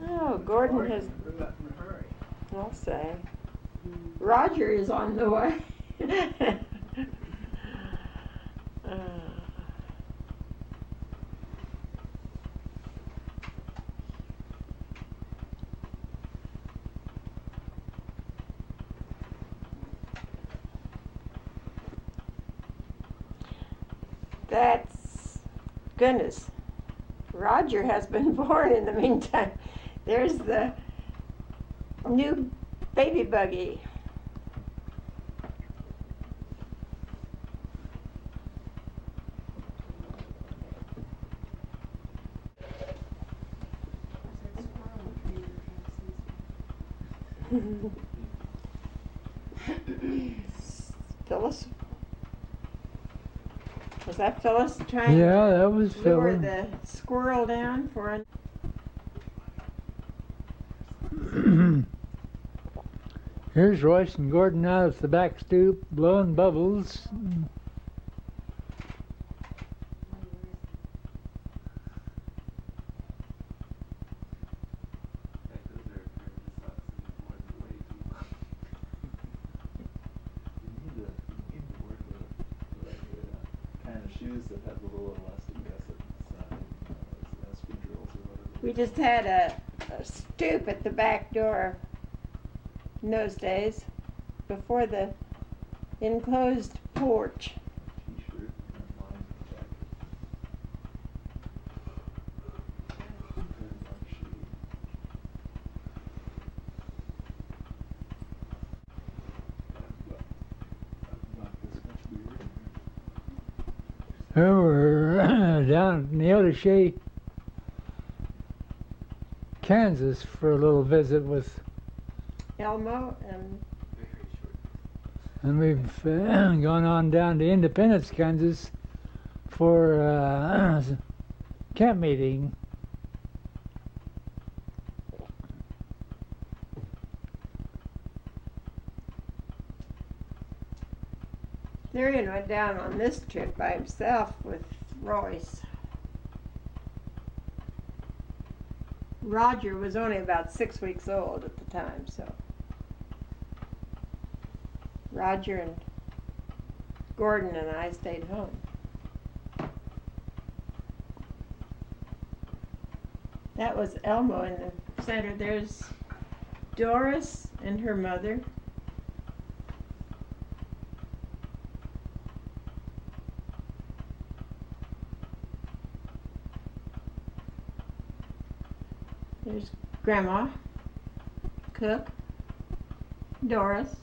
Oh, Gordon has. I'll say. Roger is on the way. That's goodness. Roger has been born in the meantime. There's the new baby buggy. Phyllis? Was that Phyllis trying that was to lure Phyllis. the squirrel down for a... Here's Royce and Gordon out at the back stoop, blowing bubbles. We just had a stoop at the back door in those days, before the enclosed porch. We were down in Neodesha, Kansas for a little visit with Elmo and we've gone on down to Independence, Kansas for camp meeting. Therion went down on this trip by himself with Royce. Roger was only about 6 weeks old at the time, so Roger and Gordon and I stayed home. That was Elmo in the center. There's Doris and her mother. There's Grandma, Cook, Doris.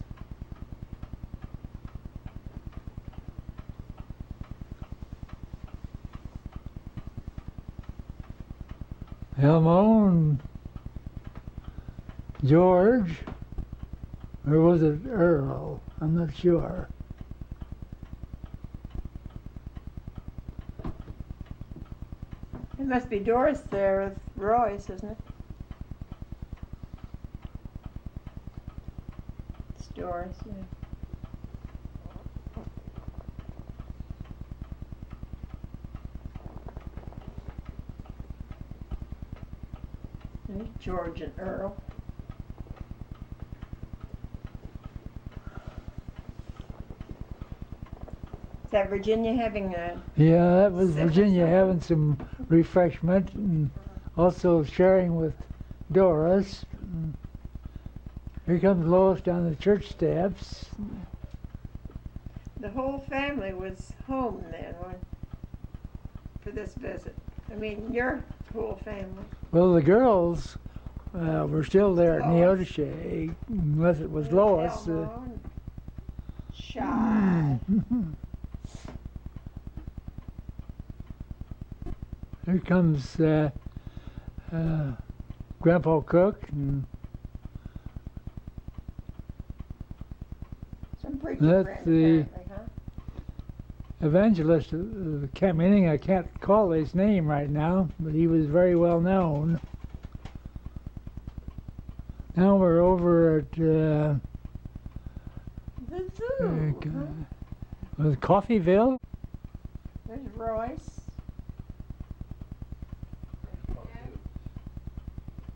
Elmo and George, or was it Earl? I'm not sure. It must be Doris there with Royce, isn't it? It's Doris, yeah. And George and Earl. Is that Virginia having a... Yeah, that was Virginia having some refreshment and also sharing with Doris. Here comes Lois down the church steps. The whole family was home then for this visit. I mean, your whole family. Well, the girls were still there at Neodesha, unless it was Lois. Shy. Here comes Grandpa Cook. And some preacher that's friend, the apparently, huh? evangelist of the camp meeting. I can't call his name right now, but he was very well known. Now we're over at Sue. Was Coffeeville? There's Royce.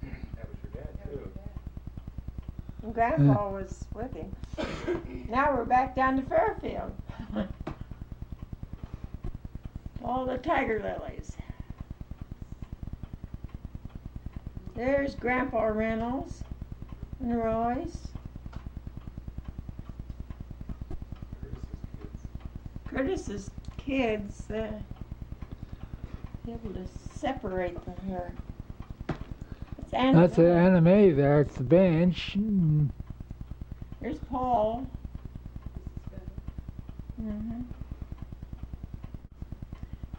That was your dad, too. And Grandpa was with him. Now we're back down to Fairfield. All the tiger lilies. There's Grandpa Reynolds and Royce. Curtis's kids, be able to separate them here. It's That's an anime there at the bench. There's Paul. Mm-hmm.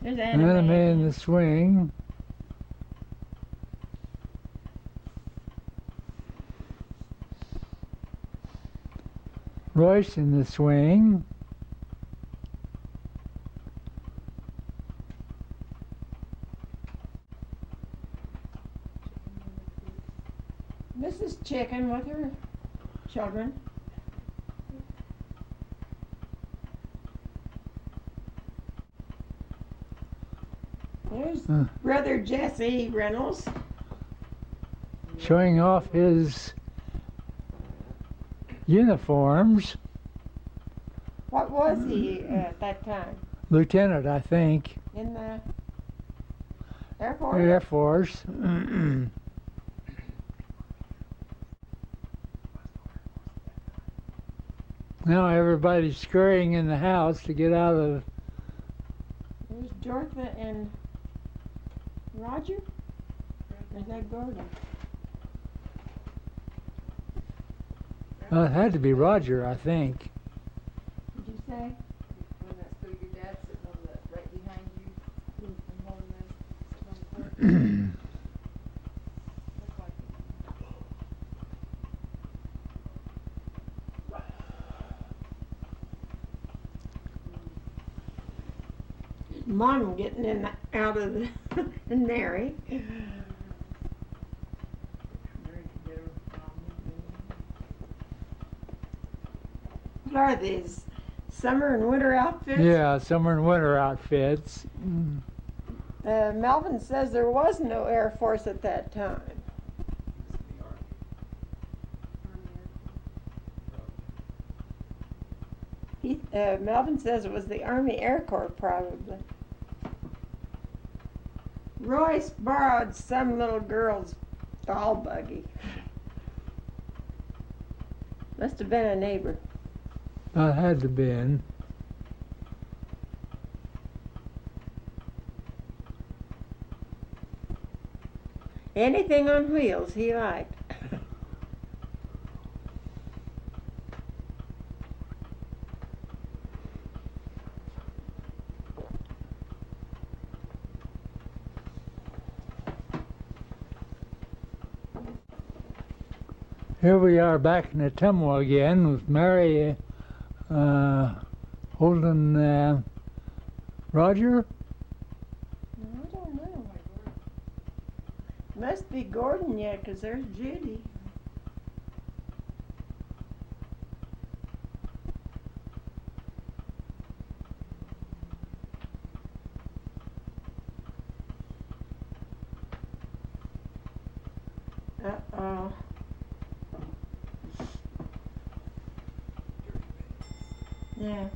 There's Anime in the swing. Royce in the swing. Mrs. Chicken with her children. There's Brother Jesse Reynolds. Showing off his uniforms. What was he at that time? Lieutenant, I think. In the Air Force? Air Force. Now everybody's scurrying in the house to get out of... There's Dorothy and Roger? Or is that Gordon? It had to be Roger, I think. Did you say? When that's still your dad sitting on the right behind you and holding that. Look like Mom getting in the, out of the and Mary. What are these? Summer and winter outfits? Yeah, summer and winter outfits. Melvin says there was no Air Force at that time. Melvin says it was the Army Air Corps, probably. Royce borrowed some little girl's doll buggy. Must have been a neighbor. It had to been. Anything on wheels he liked. Here we are back in Ottumwa again with Mary holding Roger. I don't know. Must be Gordon yet, 'cause there's Judy. Uh-oh. Yeah.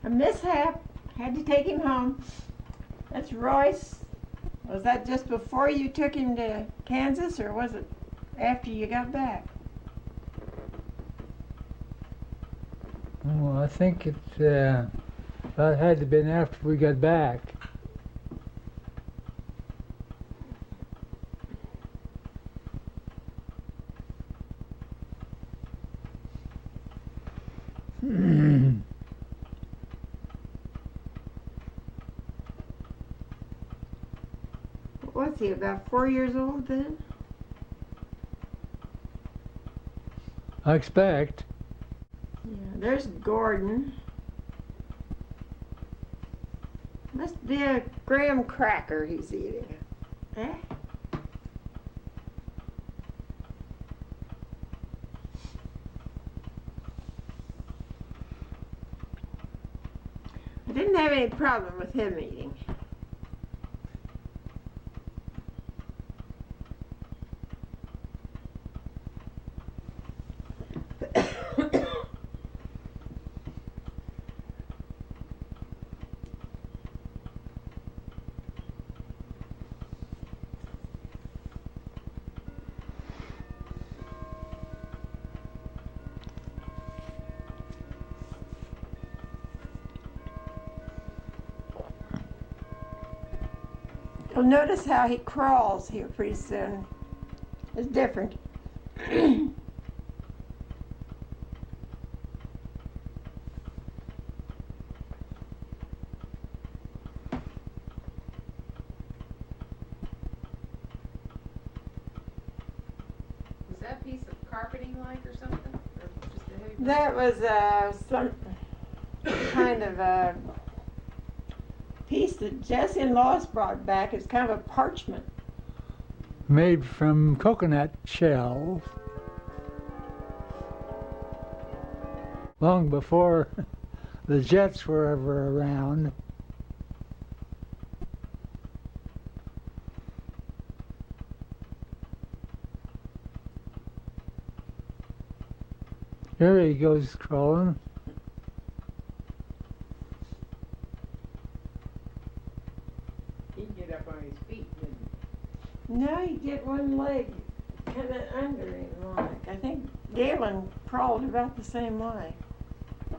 A mishap. Had to take him home. That's Royce. Was that just before you took him to Kansas, or was it after you got back? Well, I think that had to have been after we got back. What was he, about 4 years old then? I expect. Yeah, there's Gordon. Must be a graham cracker he's eating. Eh? problem with him eating. You'll notice how he crawls here pretty soon. It's different. Was that a piece of carpeting like or something? Or just a heavy That was some kind of a piece that Jesse and Lois brought back. It's kind of a parchment. Made from coconut shells. Long before the Jets were ever around. Here he goes crawling. He'd get up on his feet, wouldn't he? No, he get one leg kind of under him, like. I think Galen crawled about the same way,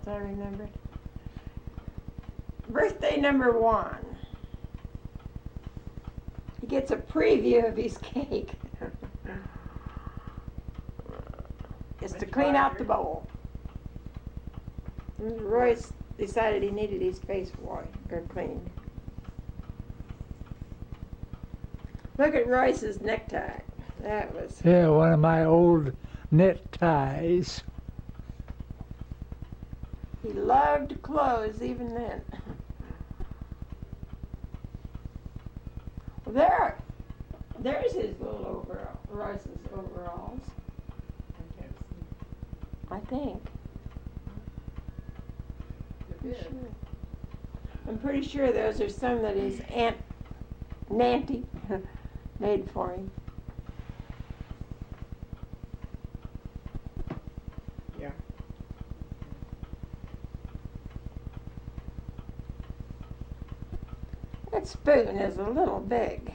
as I remembered. Birthday number 1. He gets a preview of his cake. It's to clean out the bowl. And Royce decided he needed his face washed or cleaned. Look at Royce's necktie. That was. Yeah, one of my old knit ties. He loved clothes even then. Well, there's his little overall, Royce's overalls, I can't see. I think. Good. I'm pretty sure those are some that his Aunt Nanty made for him. Yeah. That spoon is a little big.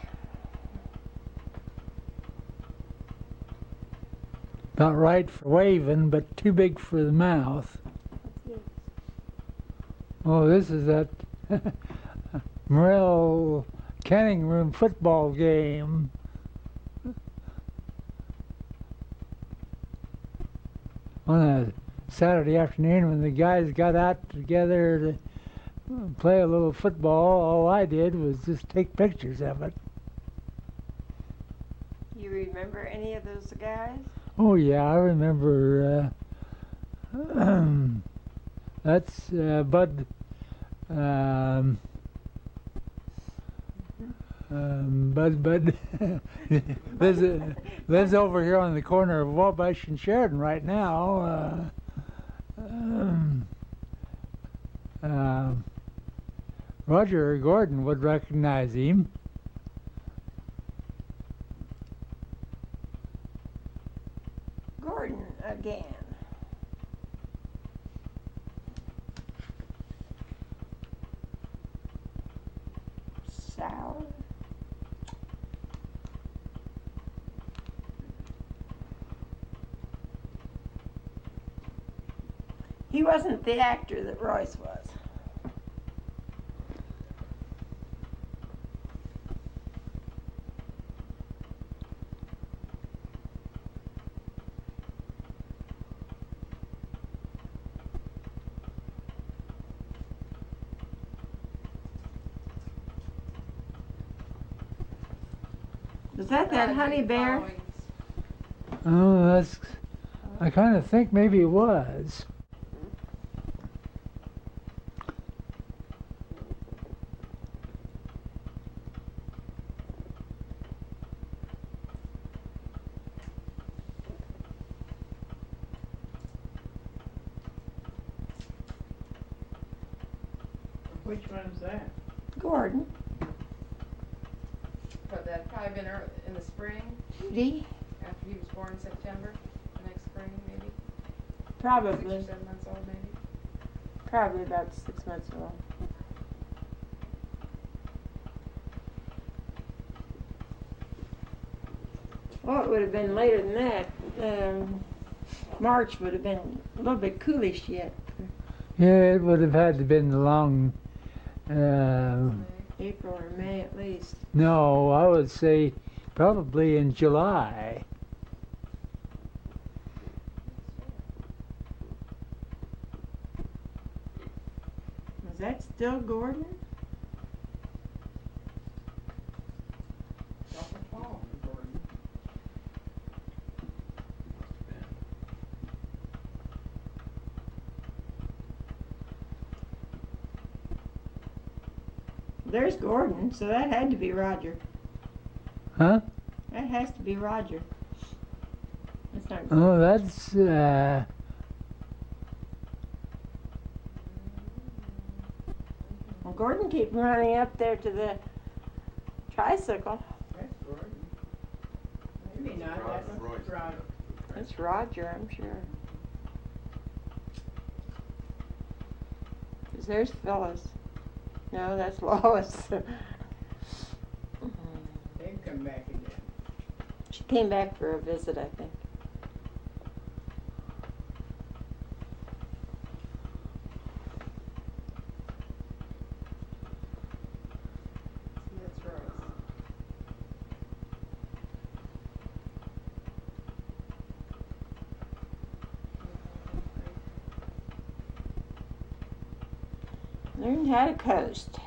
About right for waving, but too big for the mouth. Oh, this is that Morel Canning Room football game. On a Saturday afternoon when the guys got out together to play a little football, all I did was just take pictures of it. You remember any of those guys? Oh yeah, I remember. That's Bud. Bud lives over here on the corner of Wabash and Sheridan right now. Roger Gordon would recognize him. Gordon again. Sour. He wasn't the actor that Royce was. Was that honey bear? Oh, that's. I kind of think maybe it was. Which one's that? Gordon, But that'd probably been in the spring, Judy, after he was born in September, the next spring maybe. 6 probably, or 7 months old maybe. probably about 6 months old. Oh, it would have been later than that. March would have been a little bit coolish yet. Yeah, it would have had to been long. April or May at least. No, I would say probably in July. Was that still Gordon? Awful tall, Gordon. There's Gordon, so that had to be Roger. Huh? That has to be Roger. That's not. Oh, that's Well, Gordon keeps running up there to the tricycle. That's Gordon. Maybe not, that's Roger. That's Roger, I'm sure. 'Cause there's Phyllis. No, that's Lois. They've come back again. She came back for a visit, I think. That's Rose. Learned how to coast.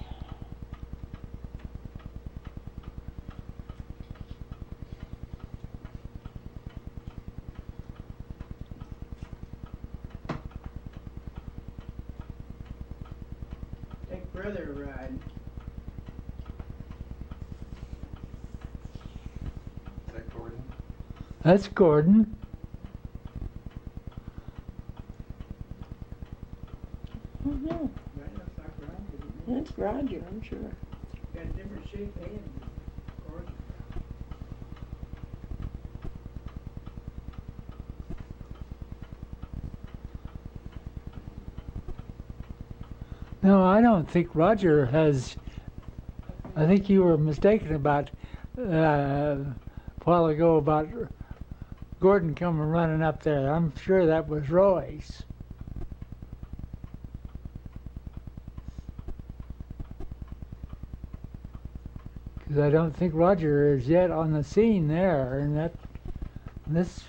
Take brother a ride. Is that Gordon? that's Gordon. Mhm. That looks like Roger to me. That's Roger, I'm sure. Got a different shape head than Gordon. No, I don't think Roger has. I think you were mistaken about a while ago about Gordon coming running up there. I'm sure that was Royce. Because I don't think Roger is yet on the scene there, and this.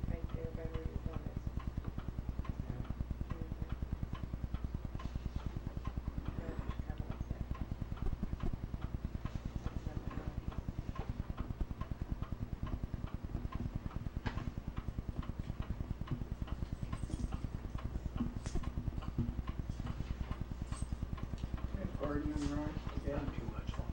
Right there by where your phone is. That Gordon and Roger together. Not too much longer.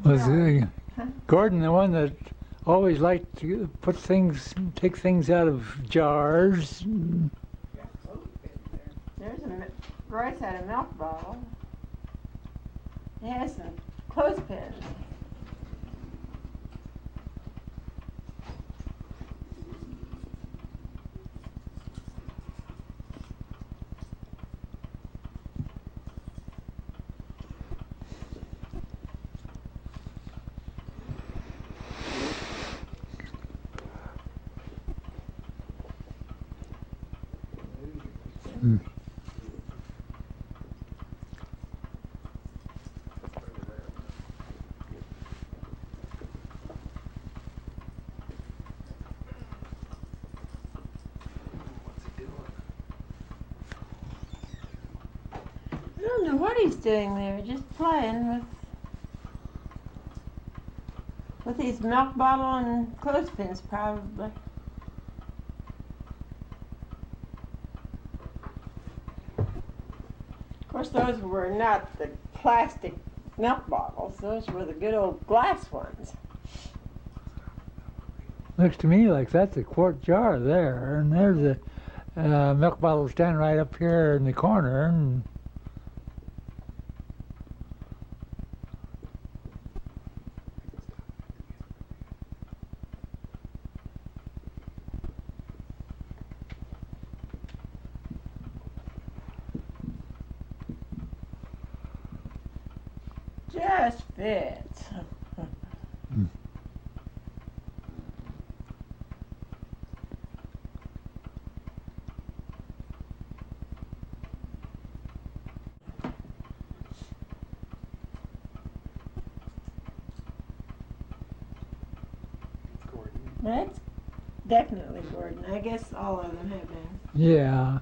Was Huh? Gordon the one that always liked to take things out of jars? Got clothespins there. Royce had a milk bottle. It has some clothespins. What's he doing? I don't know what he's doing there, just playing with these milk bottle and clothespins probably. Of course those were not the plastic milk bottles, those were the good old glass ones. Looks to me like that's a quart jar there, and there's a milk bottle standing right up here in the corner. And Just fits. It's Gordon. That's definitely Gordon. I guess all of them have been. yeah,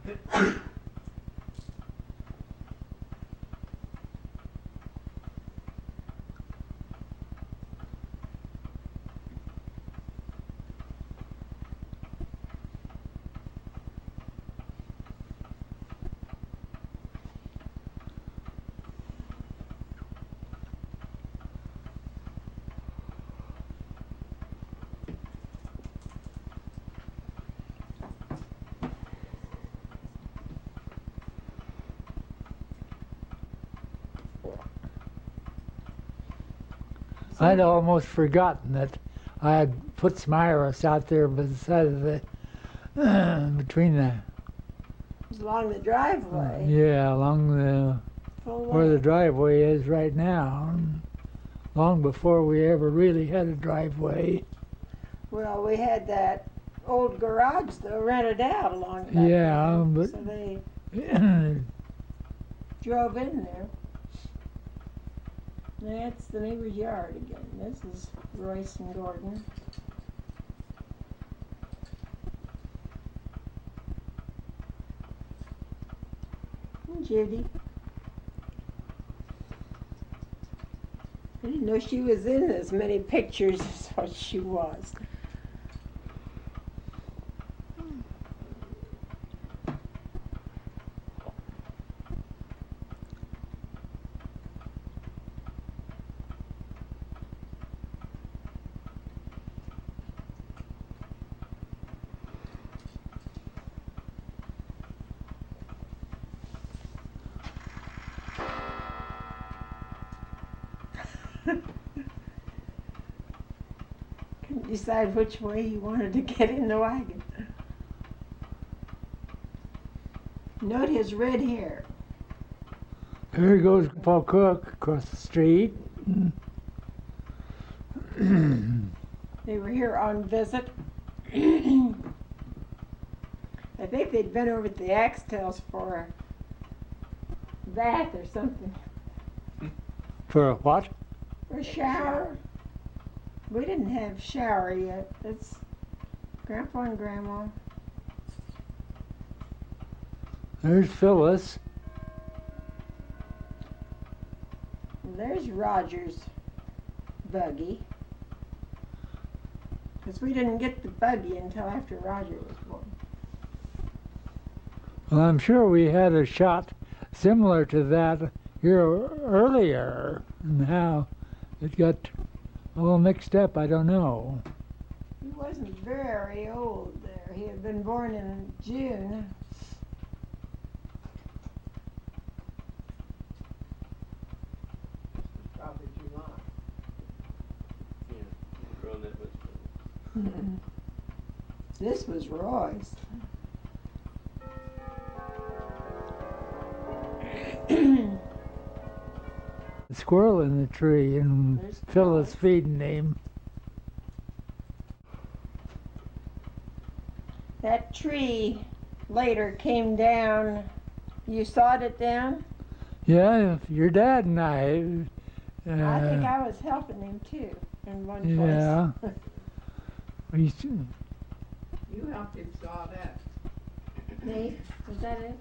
I'd almost forgotten that I had put some iris out there beside of the between the It's along the driveway. yeah along the Full where the length. driveway is right now. Long before we ever really had a driveway. Well, we had that old garage though rented out along the back Yeah, road, but- so they drove in there. That's the neighbor's yard again. This is Royce and Gordon. And Judy. I didn't know she was in as many pictures as what she was. Couldn't decide which way you wanted to get in the wagon. Note his red hair. Here goes Paul Cook across the street. They were here on visit. I think they'd been over to the Axtels for a bath or something. For a what? For a shower. We didn't have shower yet. That's Grandpa and Grandma. There's Phyllis. And there's Roger's buggy. Because we didn't get the buggy until after Roger was born. Well, I'm sure we had a shot similar to that here earlier. And how It got a little mixed up, I don't know. He wasn't very old there. He had been born in June. Probably July. Yeah, growing that much better. This was Roy's. The squirrel in the tree, and There's Phyllis Roy. feeding him. That tree later came down. You sawed it down? Yeah, your dad and I. I think I was helping him too in one Yeah. place. We, You helped him saw that. Nate, was that it?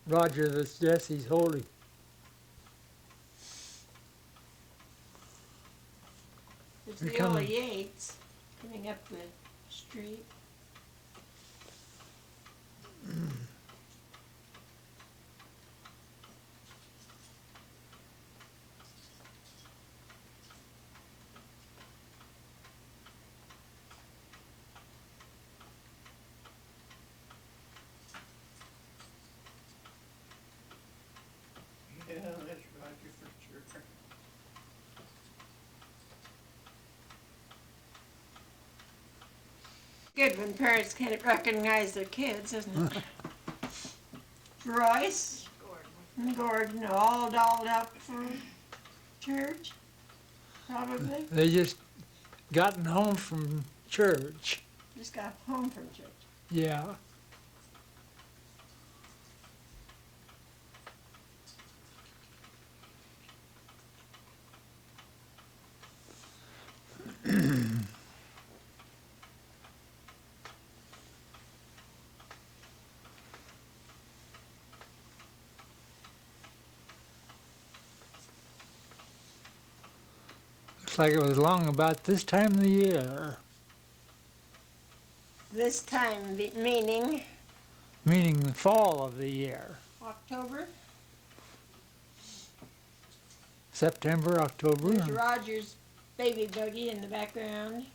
Roger, this Jesse's holding. It's They're the coming. old Yates coming up the street. Yeah, that's Roger for sure. Good when parents can't recognize their kids, isn't it? Royce and Gordon all dolled up for church, probably. They just gotten home from church. Just got home from church. Yeah. Looks like it was long about this time of the year, This time meaning meaning the fall of the year. October. September, October. There's Roger's baby buggy in the background.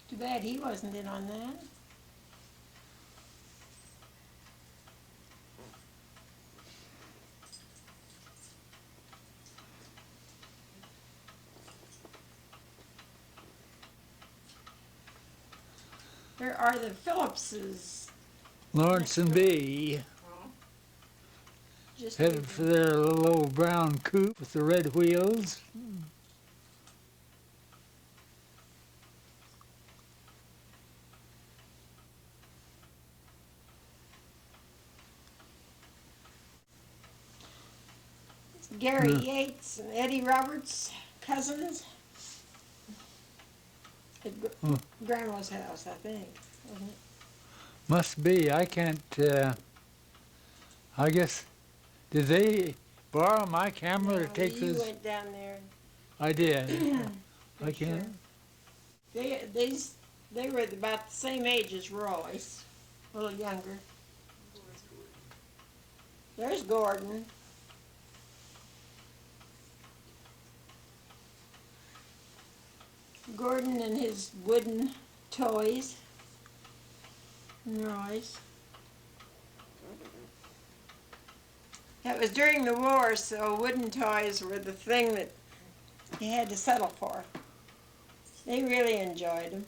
Too bad he wasn't in on that. There are the Phillipses Lawrence and Bee just headed for their little old brown coupe with the red wheels. Gary Yates and Eddie Roberts, cousins. At Grandma's house, I think, wasn't it? Must be. I can't. I guess. Did they borrow my camera to No, take you this? went down there. I did. I For can't. sure. They were about the same age as Royce, a little younger. There's Gordon. Gordon and his wooden toys. And Royce. That was during the war, so wooden toys were the thing that you had to settle for. They really enjoyed them.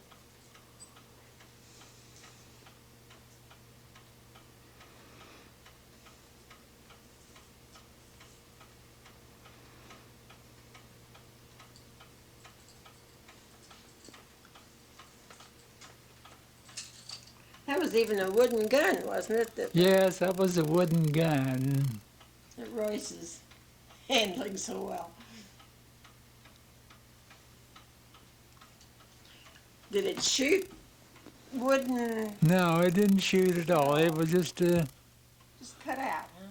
That was even a wooden gun, wasn't it, that Yes, that was a wooden gun. Royce is handling so well. Did it shoot wooden, No, it didn't shoot at all. It was just just cut out, huh?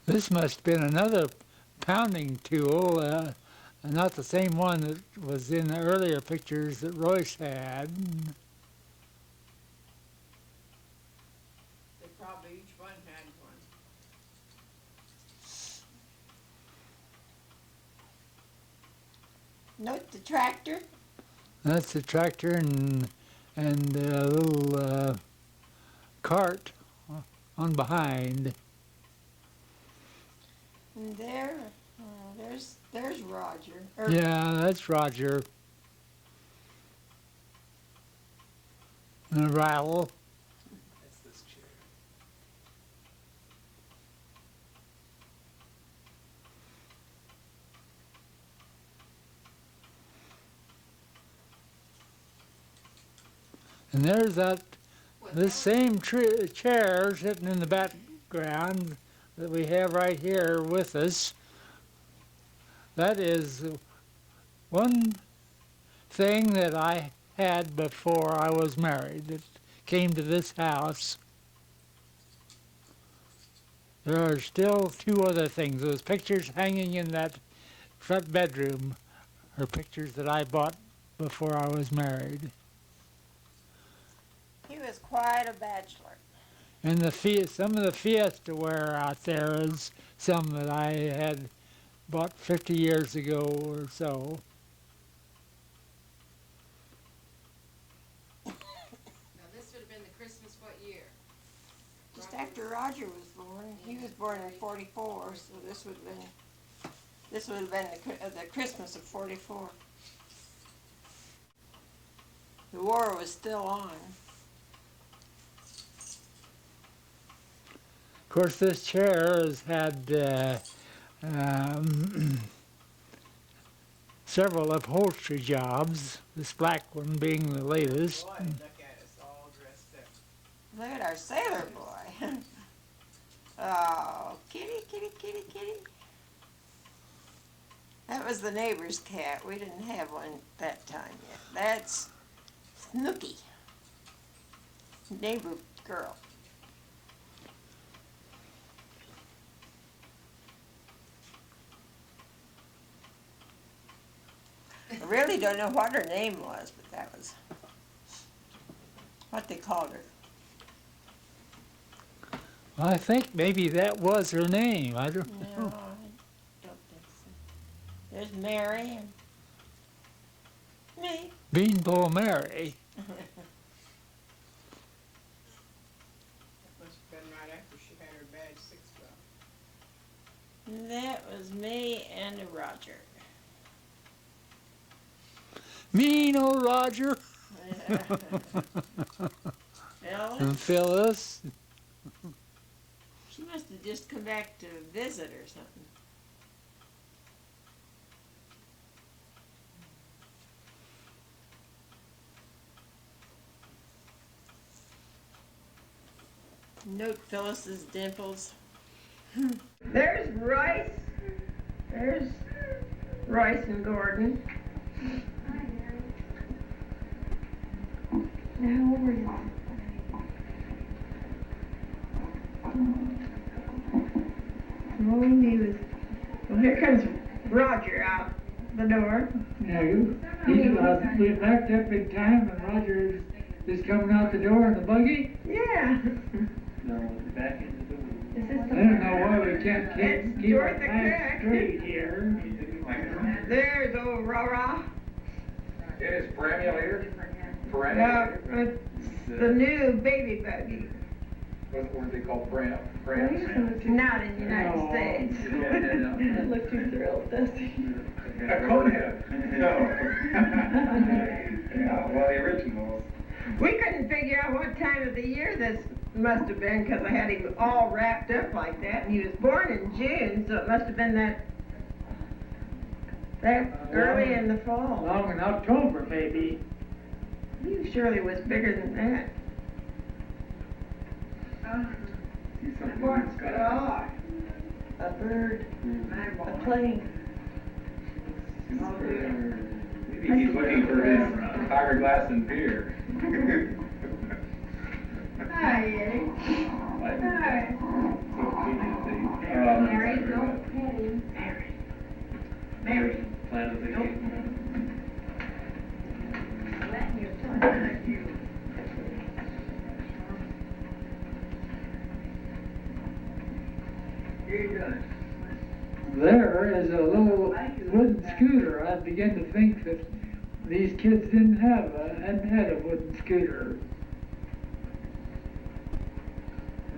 This must have been another pounding tool. not the same one that was in the earlier pictures that Royce had. They probably each one had one. Note the tractor. That's the tractor and a little cart on behind. And there's Roger. Yeah, that's Roger. And a rattle. That's this chair. And there's that What, this that same chair sitting in the background that we have right here with us. That is one thing that I had before I was married that came to this house. There are still two other things. Those pictures hanging in that front bedroom are picters that I bought before I was married. He was quite a bachelor. And some of the Fiesta wear out there is some that I had bought 50 years ago or so. Now, this would have been the Christmas what year? Just after Roger was born. He was born in '44, so this would have been the Christmas of '44. The war was still on. Of course, this chair has had several upholstery jobs, this black one being the latest. Boy, look at us all dressed up. Look at our sailor boy. Oh, kitty, kitty, kitty, kitty. That was the neighbor's cat. We didn't have one that time yet. That's Snooky, neighbor girl. I really don't know what her name was, but that was what they called her. I think maybe that was her name. I don't No, I know. don't think so. There's Mary and me. Beanpole Mary. That must have been right after she had her bad 6-12. That was me and Roger. Mean old Roger. Ella, And Phyllis. she must have just come back to visit or something. Note Phyllis's dimples. There's Royce. There's Royce and Gordon. Now, how old were you? Oh, he was. Well, here comes Roger out the door. Yeah, we packed up in time and Roger is coming out the door in the buggy. Yeah. No, back in the door. Is this I don't know why we can't It's keep our Dorothy back Cook. straight here. There's old Rara. It is perambulator? No, Perambulator? it's the new baby buggy. What do they call pram? Not in the United States. It looked too thrilled, does he? A conehead? No. Yeah, well, the originals. We couldn't figure out what time of the year this must have been because I had him all wrapped up like that, and he was born in June, so it must have been that early in the fall. Long in October, maybe. He surely was bigger than that. See something that's got A bird, a plane. Maybe he's looking for his fiberglass and beer. Hi, Eddie. Hi. Mary, go Patty. Mary. plan of the game. There is a little wooden scooter. I began to think that these kids hadn't had a wooden scooter.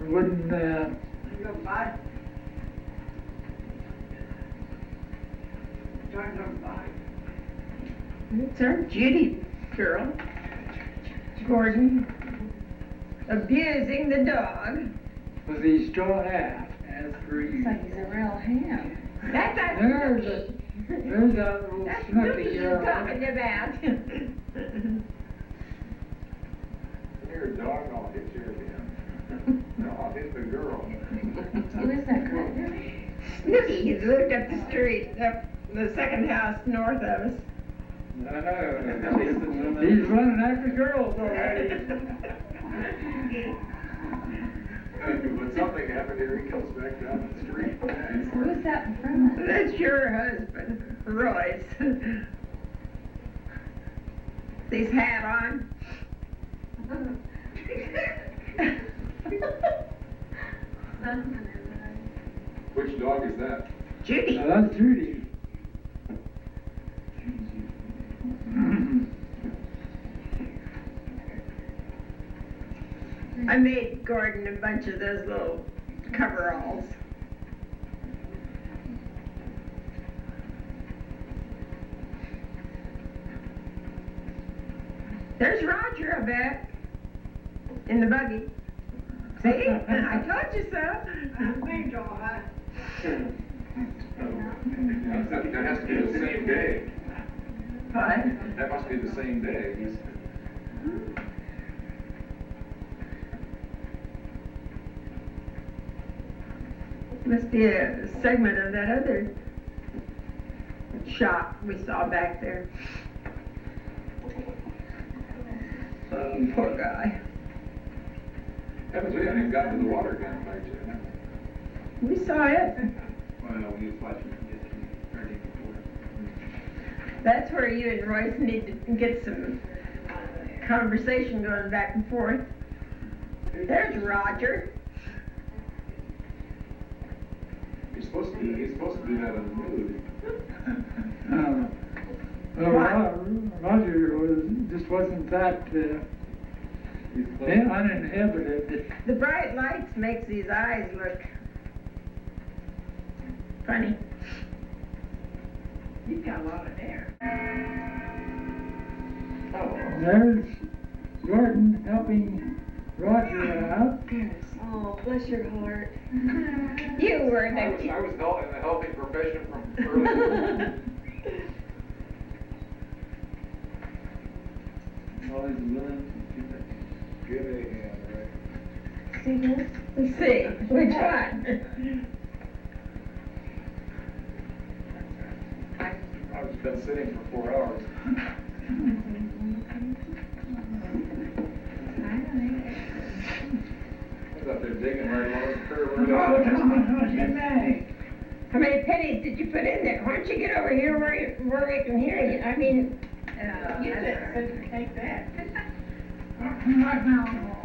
Wooden, It's our Judy girl, Gordon, abusing the dog. with the straw hat. As per you. Looks like he's a real ham. That's a There's a little That's snooky Snooky you're girl. talking about. You're a dog, I'll hit you again. No, I'll hit the girl. Who is that girl? Snooky, he's lived up the street, up the second house north of us. He's running after girls already. When something happened here, he comes back down the street. Who's that in front? That's your husband, Royce. His hat on. Which dog is that? Judy. Now that's Judy. I made Gordon a bunch of those little coveralls. There's Roger, I bet, in the buggy. See? I told you so. That has to be the same day. What? That must be the same day. Must be a segment of that other shop we saw back there. Oh, poor guy. Haven't we even gotten to the water gun fight yet? We saw it. Well, we was watching it yesterday, before. That's where you and Royce need to get some conversation going back and forth. There's Roger. He's supposed to do that in the mood. Roger wasn't that uninhibited. The bright lights makes his eyes look funny. He's got a lot of hair. Oh. There's Gordon helping Roger out. Oh, bless your heart. You were I was the in the helping profession from early. Always willing to Give it a hand, right? See this? Let's see, which one? I've been sitting for 4 hours. I was out there digging right along the curb. How many pennies did you put in there? Why don't you get over here where we can hear you? I mean, you just take that.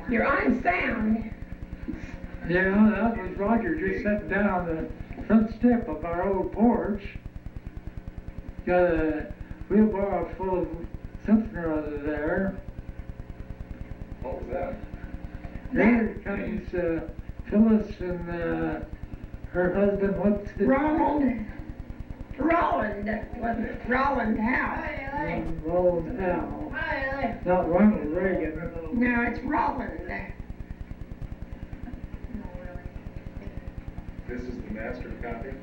You're on sound. Yeah, that was Roger just sitting down on the front step of our old porch. Got a wheelbarrow full of something or other there. What was that? There comes Phyllis and her husband. What's his Roland, wasn't it? Roland Howe. Roland Howe. Not Ronald Reagan. No, it's Roland. This is the master copy?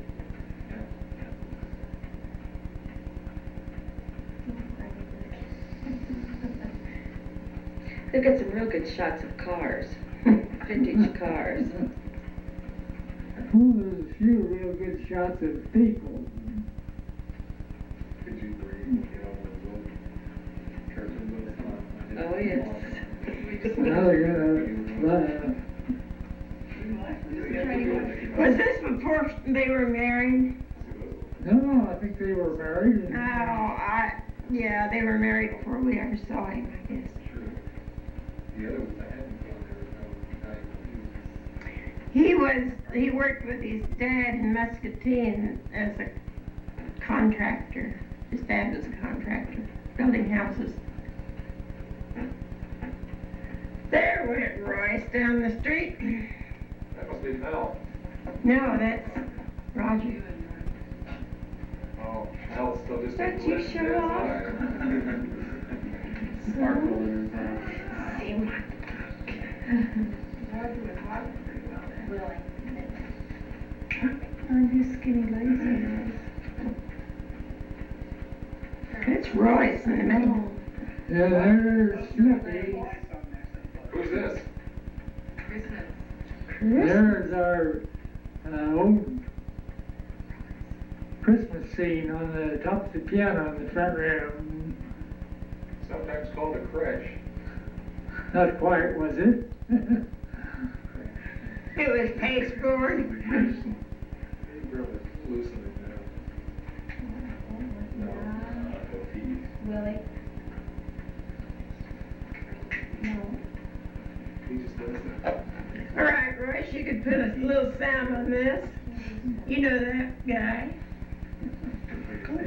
They've got some real good shots of cars. Vintage cars. Ooh, there's a few real good shots of people. Could you read, those old cartoon books? Oh, yes. Now they're gonna Was this before they were married? No, I think they were married. Oh, yeah, they were married before we ever saw him, I guess. Sure. The other was, I hadn't found He worked with his dad in Muscatine as a contractor. His dad was a contractor, building houses. There went Royce down the street. That must be Mel. No, that's Roger. Oh, Mel's still just. Don't you show off. Sparkle in his eye. See what? Oh, you skinny lazy. That's Royce in the middle. Yeah, there's Snoopy. Who's this? Christmas. There's our old Christmas scene on the top of the piano in the front room. Sometimes called a creche. Not quite, was it? It was pasteboard. Hey, girl, it's loosening now. No, not the teeth. Willie? No. He just does that. All right, Royce, you could put a little sound on this. You know that guy. Come on,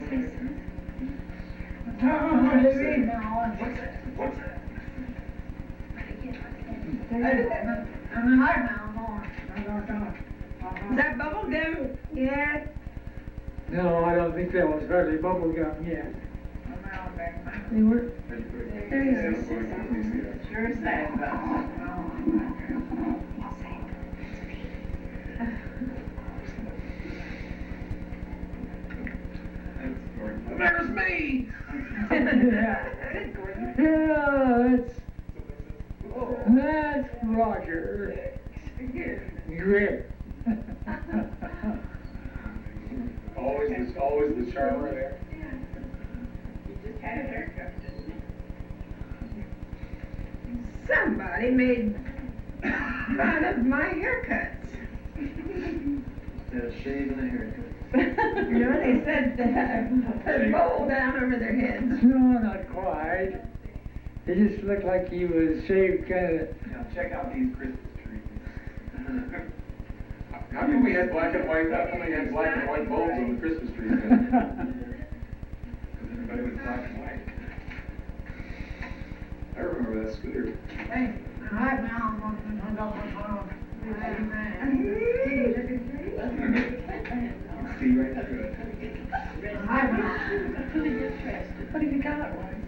say something. Come on over and say something. What's that? What's that? Is that bubble gum yet? No, I don't think that was hardly bubble gum yet. They were. There you go. Sure is that. There's me! Yeah, that's Roger. Grip. Always the charmer there. You just had a haircut, didn't you? Somebody made fun of my haircuts. Instead of shaving a haircut. You know, they said put a bowl down over their heads. No, not quite. It just looked like he was shaved kind of. Now check out these Christmas trees. How come we had black and white? How come we had black and white bulbs on the Christmas tree then? Because everybody was black and white. I remember that scooter. Hey, hi, Mom. See right through it. Hi, Mom. What have you got, Royce?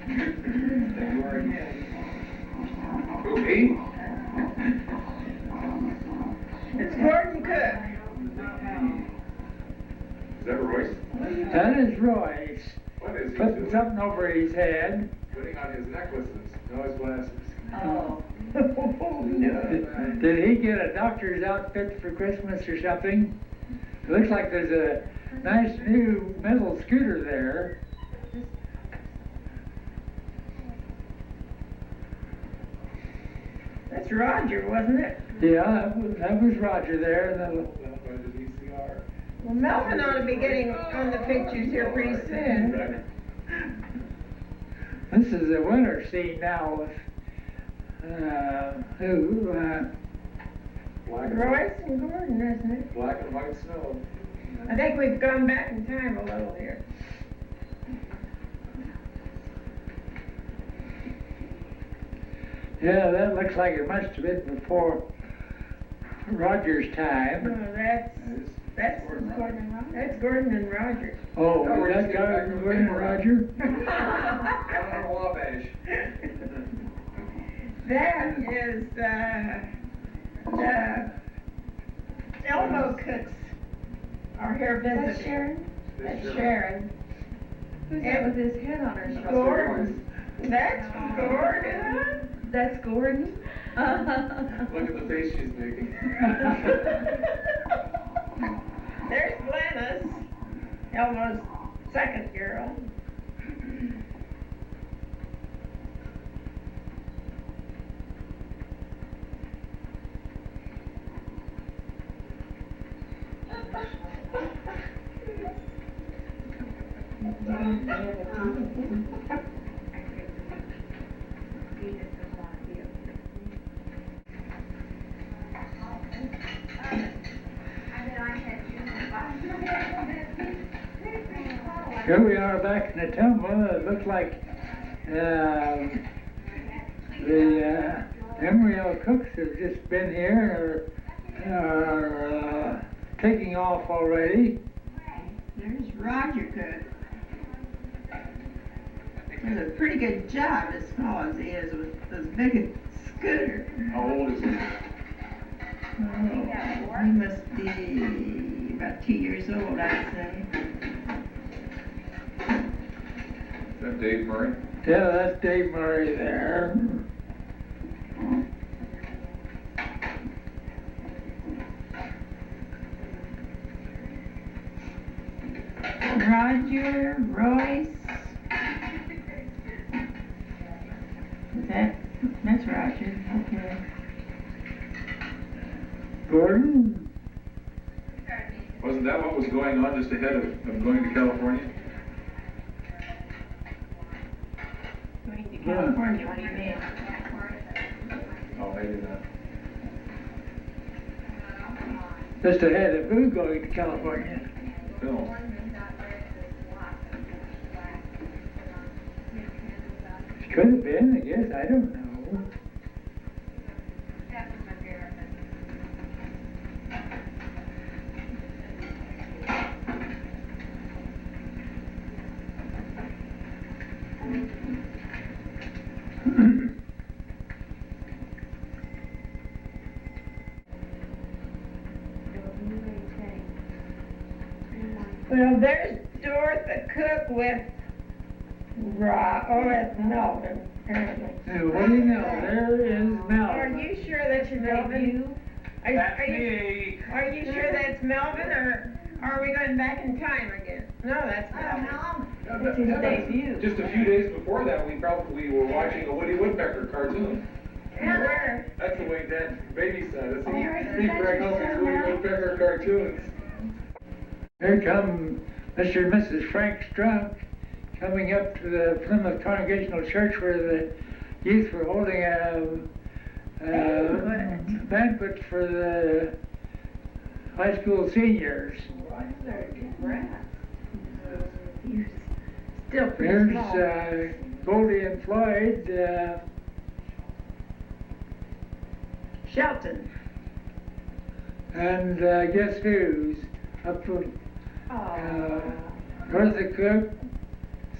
There you are again. Who, me? It's Gordon Cook. Is that Royce? That is Royce. What is he Putting doing? something over his head. Putting on his necklaces. No, his glasses. Oh. Oh, no. Did he get a doctor's outfit for Christmas or something? It looks like there's a nice new metal scooter there. That's Roger, wasn't it? Yeah, that was Roger there. And then, That's by the VCR. Well, Melvin ought to be getting on the pictures here pretty soon. this is a winter scene now with Black and Royce and Gordon, isn't it? Black and white snow. I think we've gone back in time a little here. Yeah, that looks like it must have been before Roger's time. No, that's Gordon and Roger. Oh, is that Gordon and Roger? Eleanor Wabash. That is the elbow cooks are here visiting. That's Sharon? That's Sharon. Who's that with his head on her shoulder? Gordon. That's Gordon. That's Gordon? Look at the face she's making. There's Glennis, Elmo's second girl. Here we are back in Ottumwa. It looks like the embryo cooks have just been here and are taking off already. There's Roger Cook. Does a pretty good job, as small as he is, with this big scooter. How old is he? Oh, he must be about 2 years old, I'd say. Is that Dave Murray? Yeah, that's Dave Murray there. Roger, Royce. That's Roger, okay. Gordon? Wasn't that what was going on just ahead of going to California? Going to California, what do you mean? Oh, maybe not. Just ahead of who going to California? Phil. Could have been, I guess. I don't know. Well, there's Dorothy Cook with with Melvin, apparently. What do you know? There is Melvin. Are you sure that's Melvin? That's Are you sure that's Melvin, or are we going back in time again? No, that's Melvin. That's his debut. Just a few days before that, we were watching a Woody Woodpecker cartoon. Yeah, where? That's the way Dad babysat us. Oh, He'd bring home his Woody Woodpecker cartoons. Here come Mr. and Mrs. Frank Strunk coming up to the Plymouth Congregational Church where the youth were holding a banquet for the high school seniors. Still pretty small. Here's Goldie and Floyd. Shelton. And guess who's up from Bertha Cook,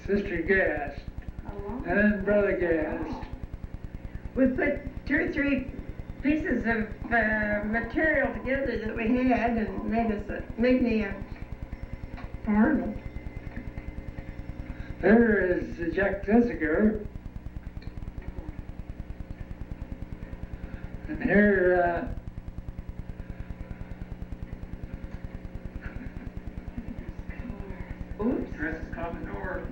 Sister Gast, and Brother Gast. We put 2 or 3 pieces of material together that we had and made me a ornament. There is Jack Thesiger. And here, Oops. Dresses Commodore.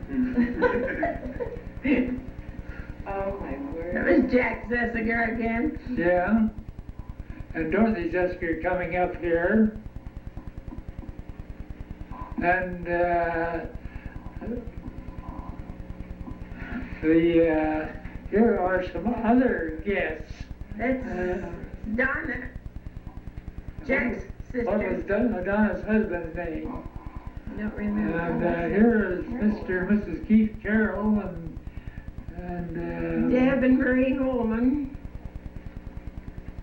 Oh my word. That was Jack Thesiger again. yeah. And Dorothy Thesiger coming up here. And here are some other guests. That's Donna. Jack's What was sister. Donna's husband's name? I don't remember. And here is Mr. and Mrs. Keith Carroll and Deb and Marie Holman.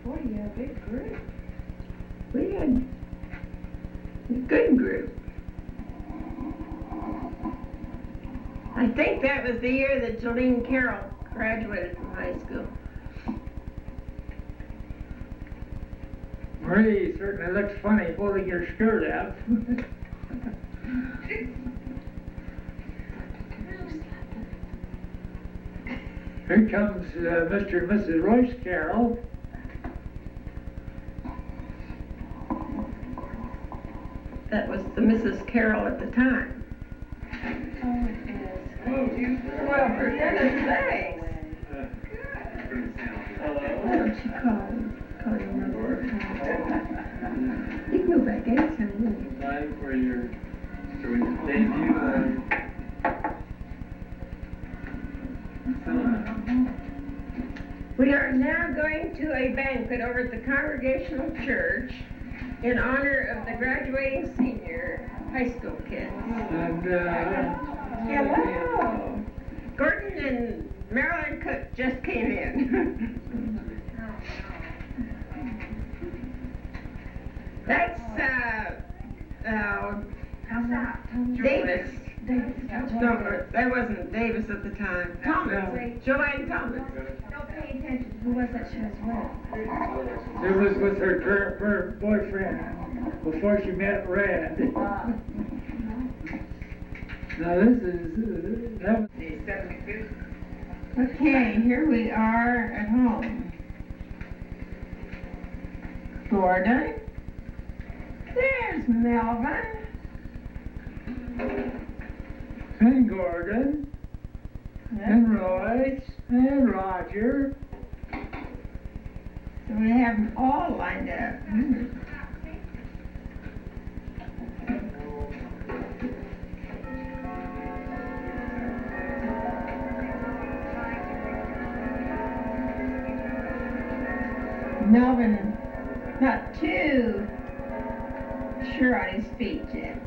Boy, you had a big group. We had a good group. I think that was the year that Jolene Carroll graduated from high school. Marie certainly looks funny holding your skirt up. Here comes Mr. and Mrs. Royce Carroll. That was the Mrs. Carroll at the time. Well, for goodness sakes. What don't you call him? Call him number. You can go back gates are moving. Time for your debut. We are now going to a banquet over at the Congregational Church in honor of the graduating senior high school kids. And, Hello. Gordon and Marilyn Cook just came in. That's Davis. No, that wasn't Davis at the time. Thomas. Joanne Thomas. Don't pay attention. Who was that she was with? it was with her boyfriend before she met Red. Now this is, that was The 75th. Okay, here we are at home. Gordon. There's Melvin. and Gordon, and Royce, and Roger. So we have them all lined up. Melvin, not too sure on his feet yet.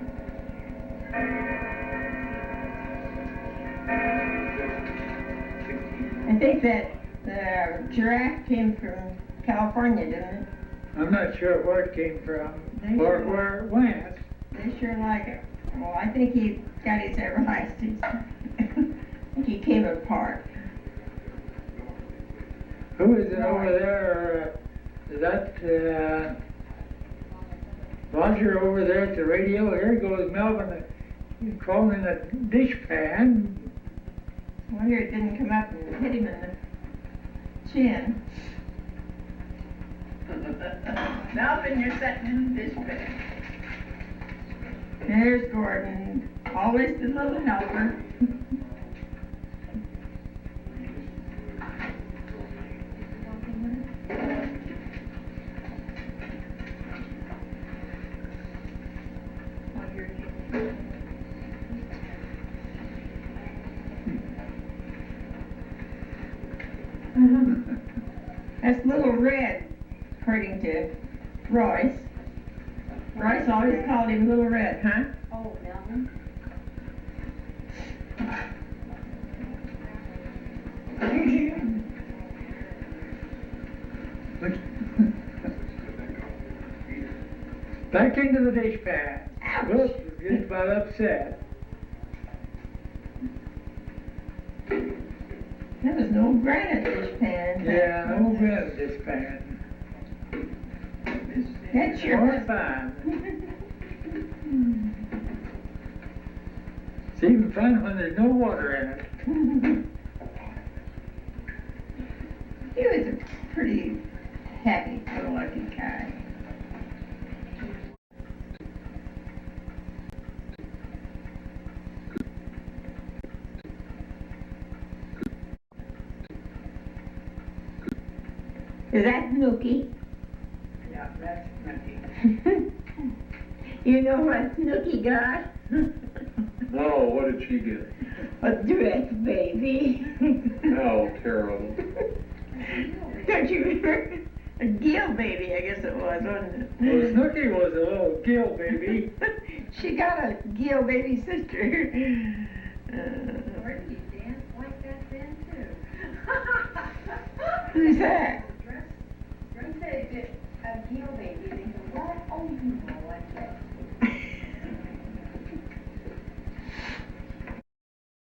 I think that the giraffe came from California, didn't it? I'm not sure where it came from They or sure- where it went. They sure like it. Well, I think he got his everlasting. I think he came apart. Who is it over there? Is that Roger over there at the radio? Here goes Melvin crawling in a dishpan. I wonder it didn't come up and hit him in the chin. Melvin, you're sitting in this bed. There's Gordon, always the little helper. That's Little Red, according to Royce. Royce always called him Little Red, huh? Oh, Melvin. Back into the dishpan. Ouch. Whoops, just about upset. That was an old granite dishpan. Yeah, an old granite dishpan. That's your More fun. It's even fun when there's no water in it. He was a pretty happy-go-lucky guy. Is that Snooky? Yeah, that's nothing. You know what Snooky got? No, what did she get? A dress baby. How terrible. Don't you remember? A gill baby, I guess it was, wasn't Well, it? Snooky was a little gill baby. She got a gill baby sister. Where did you dance like that then, too? Who's that? Dress? You said a gill baby. They said, what? Oh, you know like that.